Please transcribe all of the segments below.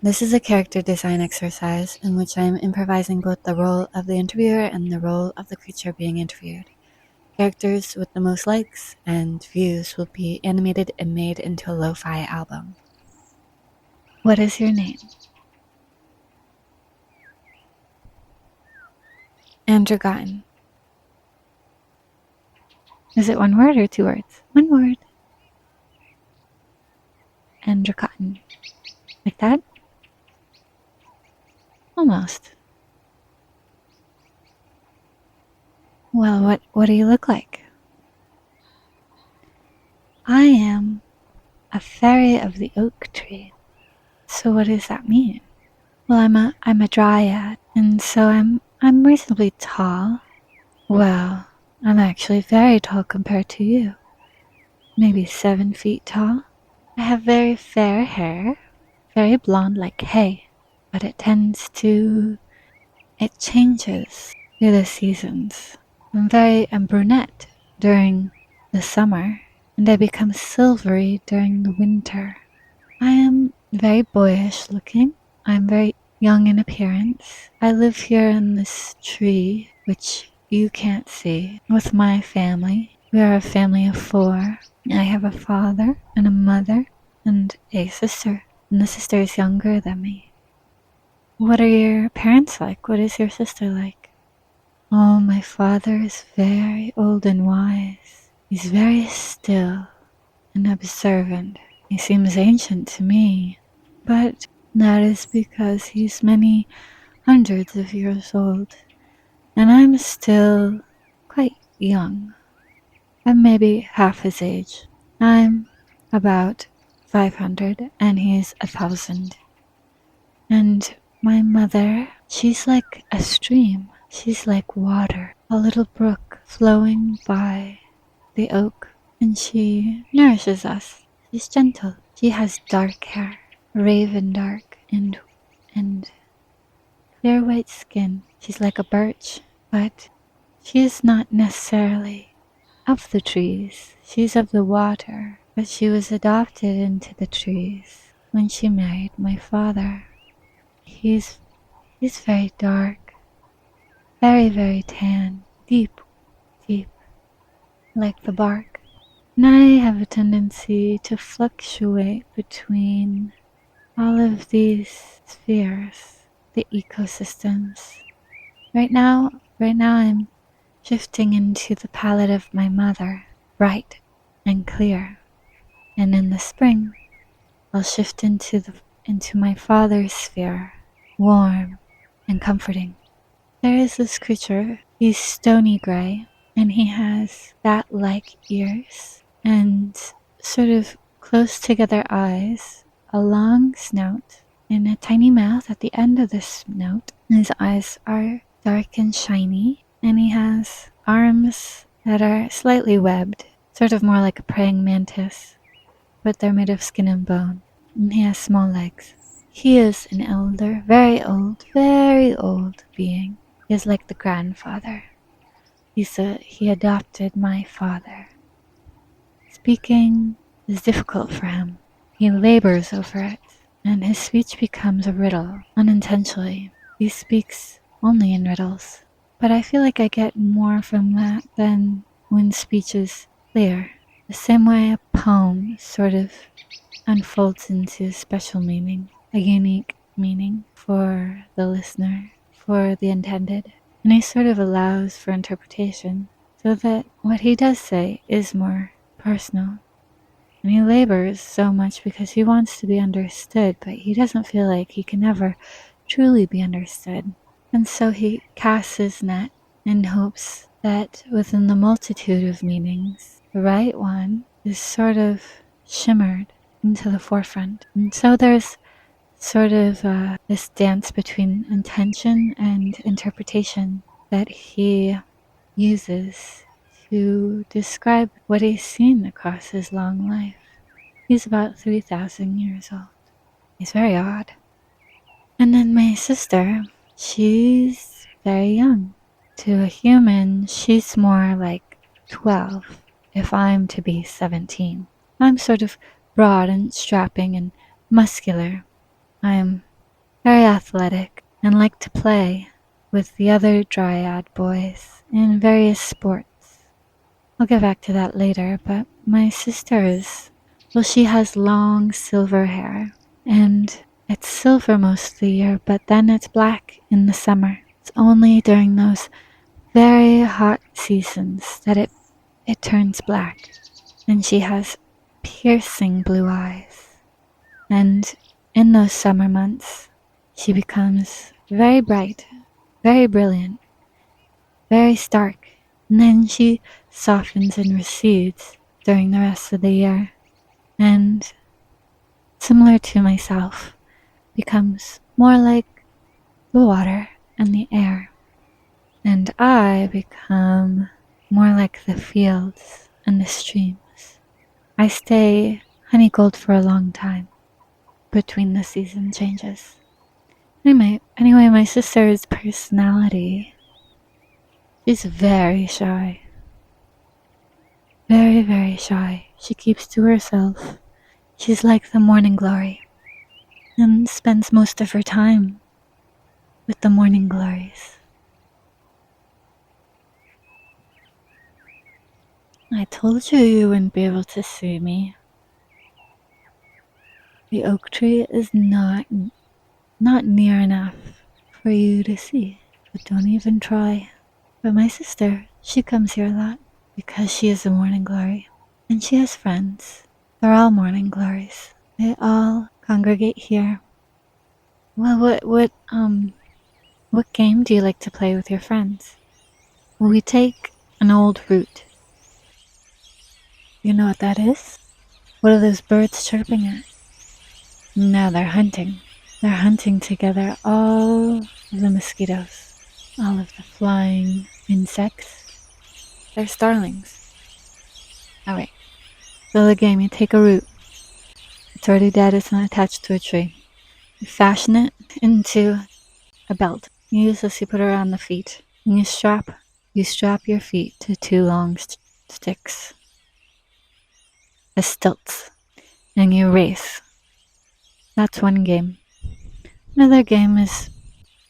This is a character design exercise in which I am improvising both the role of the interviewer and the role of the creature being interviewed. Characters with the most likes and views will be animated and made into a lo-fi album. What is your name? Androgotten. Is it one word or two words? One word. Androgotten. Like that? Almost. Well, what do you look like? I am a fairy of the oak tree. So what does that mean? Well, I'm a dryad, and so I'm reasonably tall. Well, I'm actually very tall compared to you. Maybe 7 feet tall. I have very fair hair, very blonde like hay, but it changes through the seasons. I'm brunette during the summer, and I become silvery during the winter. I am very boyish looking. I'm very young in appearance. I live here in this tree, which you can't see, with my family. We are a family of 4. I have a father and a mother and a sister, and the sister is younger than me. What are your parents like? What is your sister like? Oh, my father is very old and wise. He's very still and observant. He seems ancient to me, but that is because he's many hundreds of years old, and I'm still quite young. I'm maybe half his age. I'm about 500 and he's 1,000. And my mother, she's like a stream. She's like water, a little brook flowing by the oak, and she nourishes us. She's gentle. She has dark hair, raven dark, and clear white skin. She's like a birch, but she is not necessarily of the trees. She's of the water, but she was adopted into the trees when she married my father. He's very dark, very, very tan, deep, deep, like the bark. And I have a tendency to fluctuate between all of these spheres, the ecosystems. Right now I'm shifting into the palette of my mother, bright and clear. And in the spring, I'll shift into my father's sphere, warm and comforting. There is this creature, he's stony gray, and he has bat-like ears and sort of close together eyes, a long snout, and a tiny mouth at the end of the snout. His eyes are dark and shiny, and he has arms that are slightly webbed, sort of more like a praying mantis, but they're made of skin and bone, and he has small legs. He is an elder, very old being. He is like the grandfather. He adopted my father. Speaking is difficult for him. He labors over it, and his speech becomes a riddle, unintentionally. He speaks only in riddles, but I feel like I get more from that than when speech is clear. The same way a poem sort of unfolds into a special meaning, a unique meaning for the listener, for the intended. And he sort of allows for interpretation so that what he does say is more personal. And he labors so much because he wants to be understood, but he doesn't feel like he can ever truly be understood. And so he casts his net in hopes that within the multitude of meanings, the right one is sort of shimmered into the forefront. And so there's sort of this dance between intention and interpretation that he uses to describe what he's seen across his long life. He's about 3,000 years old. He's very odd. And then my sister, she's very young. To a human, she's more like 12, if I'm to be 17. I'm sort of broad and strapping and muscular. I'm athletic and like to play with the other dryad boys in various sports. I'll get back to that later, but my sister is, well, she has long silver hair, and it's silver most of the year, but then it's black in the summer. It's only during those very hot seasons that it turns black, and she has piercing blue eyes. And in those summer months, she becomes very bright, very brilliant, very stark, and then she softens and recedes during the rest of the year, and, similar to myself, becomes more like the water and the air, and I become more like the fields and the streams. I stay honey gold for a long time between the season changes. Anyway, my sister's personality, she's very shy. Very, very shy. She keeps to herself. She's like the morning glory and spends most of her time with the morning glories. I told you wouldn't be able to see me. The oak tree is not near enough for you to see, but don't even try. But my sister, she comes here a lot because she is a morning glory, and she has friends. They're all morning glories. They all congregate here. Well, what game do you like to play with your friends? Well, we take an old root. You know what that is? What are those birds chirping at? No, they're hunting. They're hunting together all of the mosquitoes, all of the flying insects. They're starlings. Alright, so the game, you take a root. It's already dead, it's not attached to a tree. You fashion it into a belt. You use this, you put it around the feet. And you strap your feet to two long sticks as stilts. And you race. That's one game. Another game is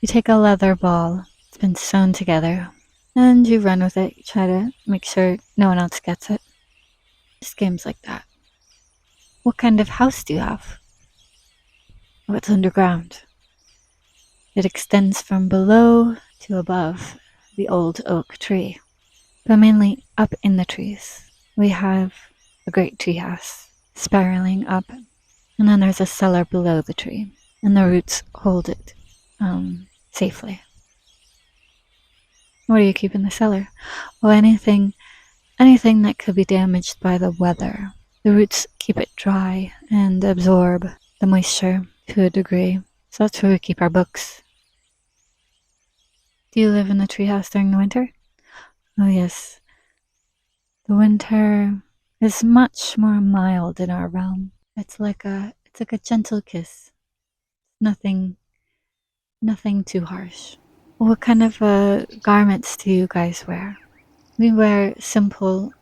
you take a leather ball. It's been sewn together. And you run with it. You try to make sure no one else gets it. Just games like that. What kind of house do you have? What's underground? It extends from below to above the old oak tree, but mainly up in the trees. We have a great tree house spiraling up, and then there's a cellar below the tree, and the roots hold it safely. What do you keep in the cellar? Well, anything that could be damaged by the weather. The roots keep it dry and absorb the moisture to a degree. So that's where we keep our books. Do you live in the treehouse during the winter? Oh yes. The winter is much more mild in our realm. It's like a gentle kiss. Nothing too harsh. What kind of garments do you guys wear? We wear simple,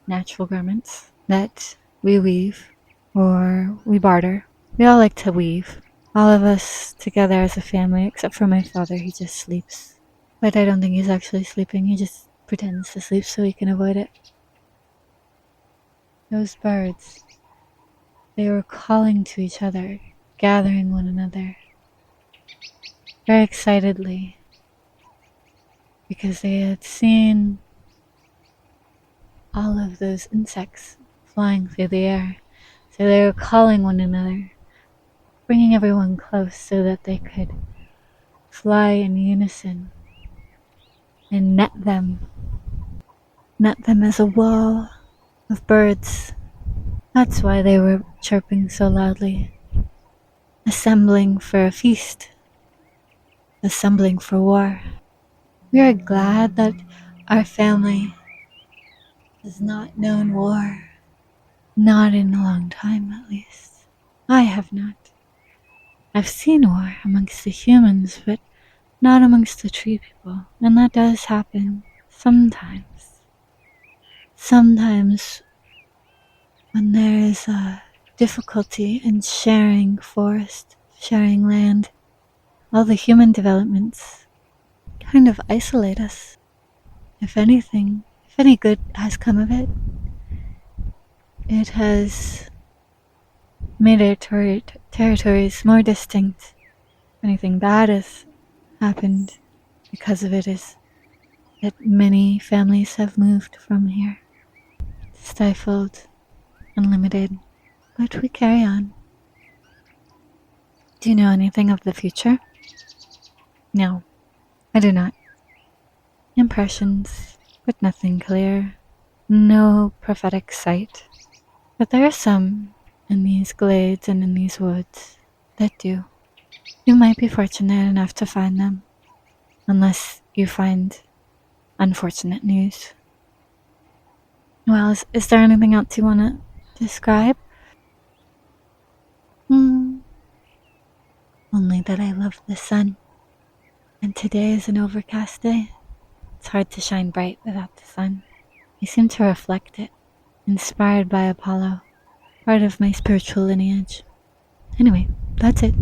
natural garments that we weave or we barter. We all like to weave. All of us together as a family, except for my father, he just sleeps. But I don't think he's actually sleeping, he just pretends to sleep so he can avoid it. Those birds, they were calling to each other, gathering one another, very excitedly, because they had seen all of those insects flying through the air. So they were calling one another, bringing everyone close so that they could fly in unison and net them as a wall of birds. That's why they were chirping so loudly, assembling for a feast, assembling for war. We are glad that our family has not known war. Not in a long time, at least. I have not. I've seen war amongst the humans, but not amongst the tree people. And that does happen sometimes. Sometimes when there is a difficulty in sharing forest, sharing land, all the human developments kind of isolate us. If anything, if any good has come of it, it has made our territories more distinct. If anything bad has happened because of it is that many families have moved from here, stifled, unlimited, but we carry on. Do you know anything of the future? No, I do not. Impressions, but nothing clear. No prophetic sight. But there are some in these glades and in these woods that do. You might be fortunate enough to find them, unless you find unfortunate news. Well, is there anything else you want to describe? Hmm. Only that I love the sun, and today is an overcast day. It's hard to shine bright without the sun. I seem to reflect it, inspired by Apollo, part of my spiritual lineage. Anyway, that's it.